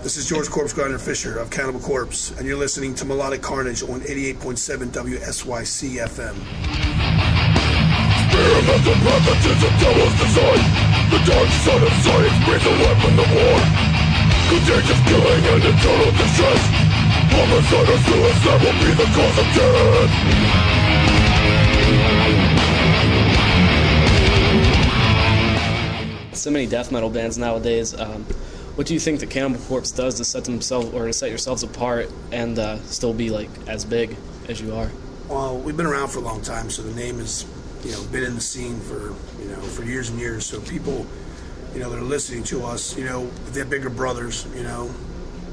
This is George Corpsegrinder Fisher of Cannibal Corpse, and you're listening to Mellodic Carnage on 88.7 WSYC FM. Experimental pragmatism devil's design. The dark side of science breathes a weapon of war. Contagious killing and eternal distress. Homicide or suicide will be the cause of death. So many death metal bands nowadays. What do you think the Cannibal Corpse does to set themselves or to set yourselves apart and still be like as big as you are? Well, we've been around for a long time, so the name has, been in the scene for, for years and years. So people, that are listening to us, if they have bigger brothers,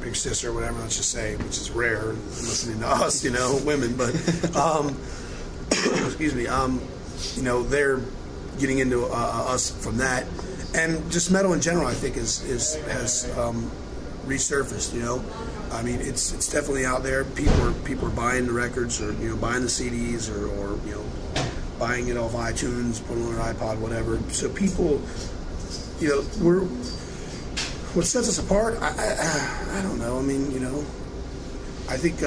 big sister, whatever, let's just say, which is rare, listening to us, women, but, excuse me, they're getting into us from that. And just metal in general, I think, has resurfaced. I mean, it's definitely out there. People are buying the records, or buying the CDs, or buying it off iTunes, putting it on their iPod, whatever. So people, what sets us apart? I don't know. I mean, I think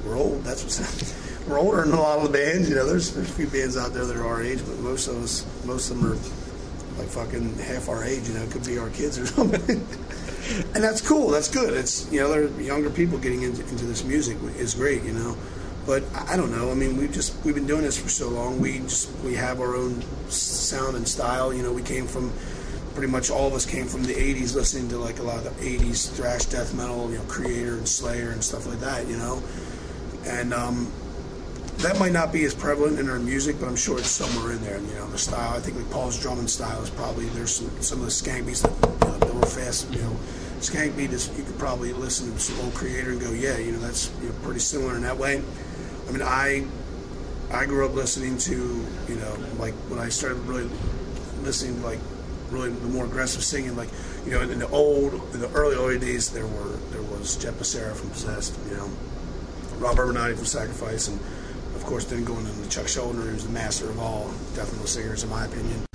we're old. That's what's we're older than a lot of the bands. There's a few bands out there that are our age, but most of them are like fucking half our age, it could be our kids or something. And that's cool, that's good. It's, they're younger people getting into this music is great, But I don't know, I mean, we've been doing this for so long, we have our own sound and style, we came from, pretty much all of us came from the 80s, listening to like a lot of the 80s thrash death metal, Creator and Slayer and stuff like that, And that might not be as prevalent in our music, but I'm sure it's somewhere in there. The style. I think like Paul's drumming style is probably, there's some of the skank beats that were fast. Skank beat is, you could probably listen to some old Creator and go, yeah, that's pretty similar in that way. I mean, I grew up listening to, like when I started really listening to like really the more aggressive singing, like in the early days there was Jet Becerra from Possessed, Rob Urbanati from Sacrifice, and of course, then going into Chuck Schuldiner, who's the master of all death metal singers, in my opinion.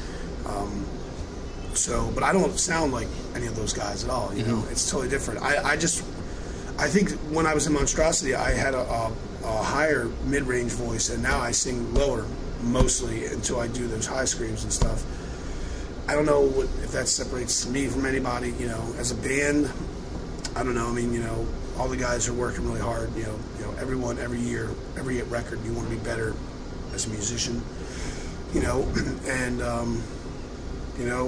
But I don't sound like any of those guys at all. It's totally different. I think when I was in Monstrosity, I had a higher mid-range voice, and now I sing lower mostly until I do those high screams and stuff. I don't know if that separates me from anybody. As a band, I don't know. I mean, all the guys are working really hard. Everyone, every year, every record, you want to be better as a musician. And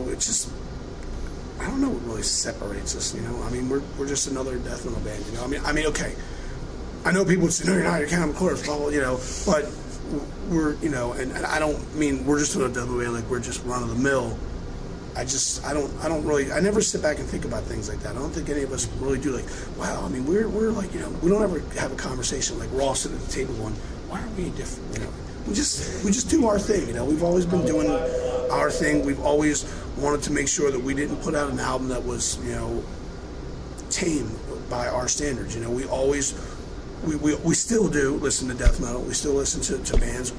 it's just, I don't know what really separates us. I mean, we're just another death metal band. I mean, okay. I know people would say, no, you're not. You're Cannibal Corpse, blah, blah, but we're, and I don't mean we're just another death metal band. Like we're just run of the mill. I don't really, I never sit back and think about things like that. I don't think any of us really do, like, wow, I mean, we're like, we don't ever have a conversation like we're all sitting at the table going, why are we different, We just do our thing, We've always been doing our thing. We've always wanted to make sure that we didn't put out an album that was, tame by our standards, We always, we still do listen to death metal. We still listen to bands.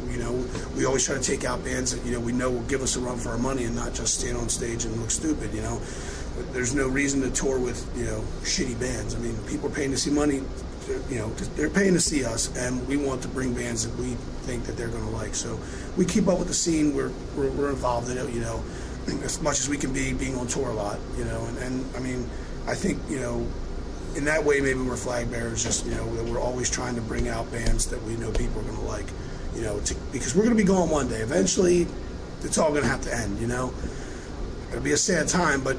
We always try to take out bands that we know will give us a run for our money and not just stand on stage and look stupid. There's no reason to tour with shitty bands. I mean, people are paying to see money. They're paying to see us, and we want to bring bands that we think that they're going to like. So we keep up with the scene. We're involved in it. As much as we can be, being on tour a lot. And I mean, I think in that way, maybe we're flag bearers, just, that we're always trying to bring out bands that we know people are going to like, because we're going to be gone one day. Eventually, it's all going to have to end, It'll be a sad time, but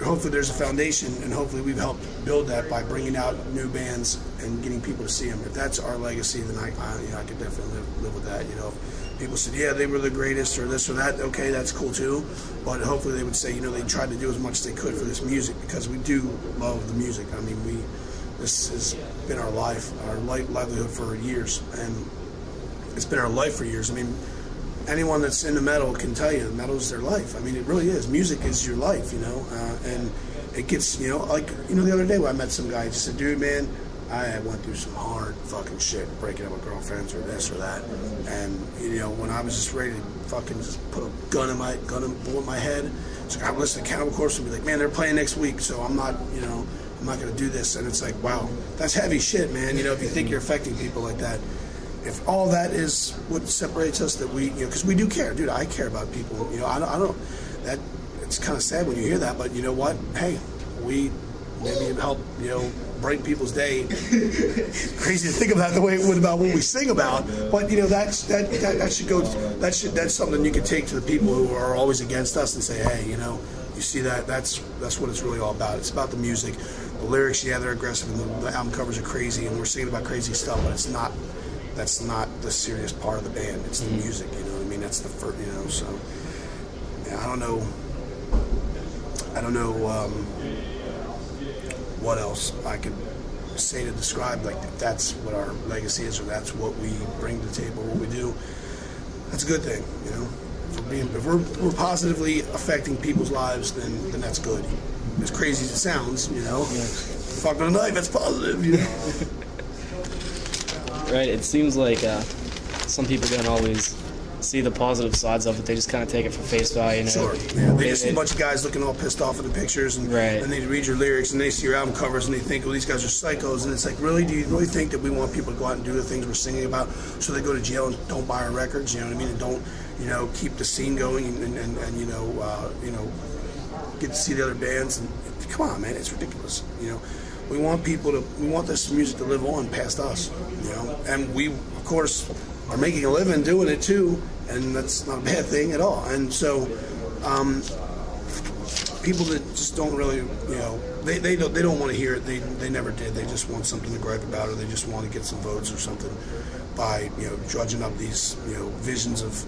hopefully there's a foundation, and hopefully we've helped build that by bringing out new bands and getting people to see them. If that's our legacy, then I could definitely live with that, If people said, yeah, they were the greatest or this or that, okay, that's cool too. But hopefully they would say, they tried to do as much as they could for this music, because we do love the music. I mean, this has been our life, our livelihood for years, and it's been our life for years. I mean, anyone that's into metal can tell you metal's their life. I mean, it really is. Music is your life, and it gets, the other day when I met some guy, he just said, dude, man, I went through some hard fucking shit, breaking up with girlfriends or this or that, and when I was just ready to fucking just put a bullet in my head, So I listen to Cannibal Corpse and be like, man, they're playing next week, so I'm not, you know, I'm not going to do this. And it's like, wow, that's heavy shit, man. You know, if you think you're affecting people like that, if all that is what separates us, that we, you know, because we do care, dude. I care about people. You know, I don't. That it's kind of sad when you hear that, but you know what? Hey, we maybe help, you know, brighten people's day. Crazy to think about the way it would about what we sing about, but you know, that should go. That's something you can take to the people who are always against us and say, hey, you know, you see that? That's what it's really all about. It's about the music, the lyrics. Yeah, they're aggressive, and the album covers are crazy, and we're singing about crazy stuff, but it's not. That's not the serious part of the band. It's the music, you know what I mean? That's the first, you know, so, yeah, I don't know what else I could say to describe, like, if that's what our legacy is, or that's what we bring to the table, what we do. That's a good thing, you know? If we're positively affecting people's lives, then that's good. As crazy as it sounds, you know? Yeah. Fucking a knife, that's positive, you know? Right, it seems like some people don't always see the positive sides of it. They just kind of take it for face value. You know? Sure. Yeah. They just see a bunch of guys looking all pissed off in the pictures, and they read your lyrics, and they see your album covers, and they think, well, these guys are psychos. And it's like, really? Do you really think that we want people to go out and do the things we're singing about so they go to jail and don't buy our records? You know what I mean? And don't, you know, keep the scene going and you know, get to see the other bands. And come on, man, it's ridiculous. You know. We want this music to live on past us, you know, and we, of course, are making a living doing it too, and that's not a bad thing at all. And so, people that just don't really, you know, they don't want to hear it. They never did. They just want something to gripe about, or they just want to get some votes or something by, you know, drudging up these, you know, visions of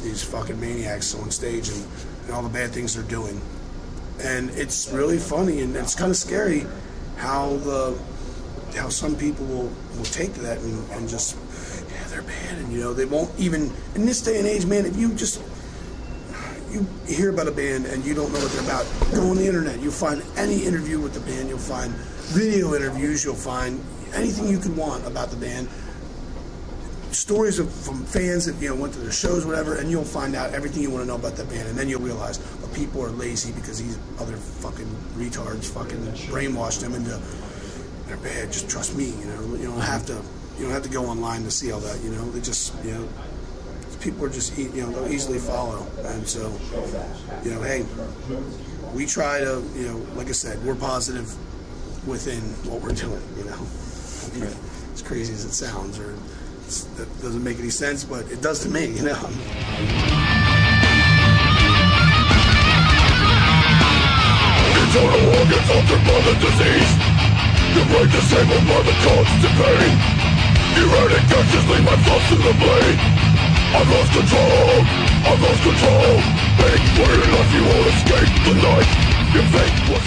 these fucking maniacs on stage and all the bad things they're doing. And it's really funny, and it's kind of scary how some people will take to that and just, yeah, they're bad, and you know, they won't even, in this day and age, man, if you hear about a band and you don't know what they're about, go on the internet, you'll find any interview with the band, you'll find video interviews, you'll find anything you could want about the band, stories from fans that, you know, went to their shows, whatever, and you'll find out everything you want to know about that band, and then you'll realize people are lazy because these other fucking retards fucking brainwashed them into they're bad. Just trust me, you know. You don't have to go online to see all that, you know. They just, you know, people are just, you know, they'll easily follow, and so, you know, hey, we try to, you know, like I said, we're positive within what we're doing, you know. I mean, as crazy as it sounds, or that doesn't make any sense, but it does to me, you know. Internal organs altered by the disease. Your brain disabled by the constant pain. Erratic actions lead my thoughts to the blade. I've lost control, I've lost control. Big word life, you won't escape the night. Your fate was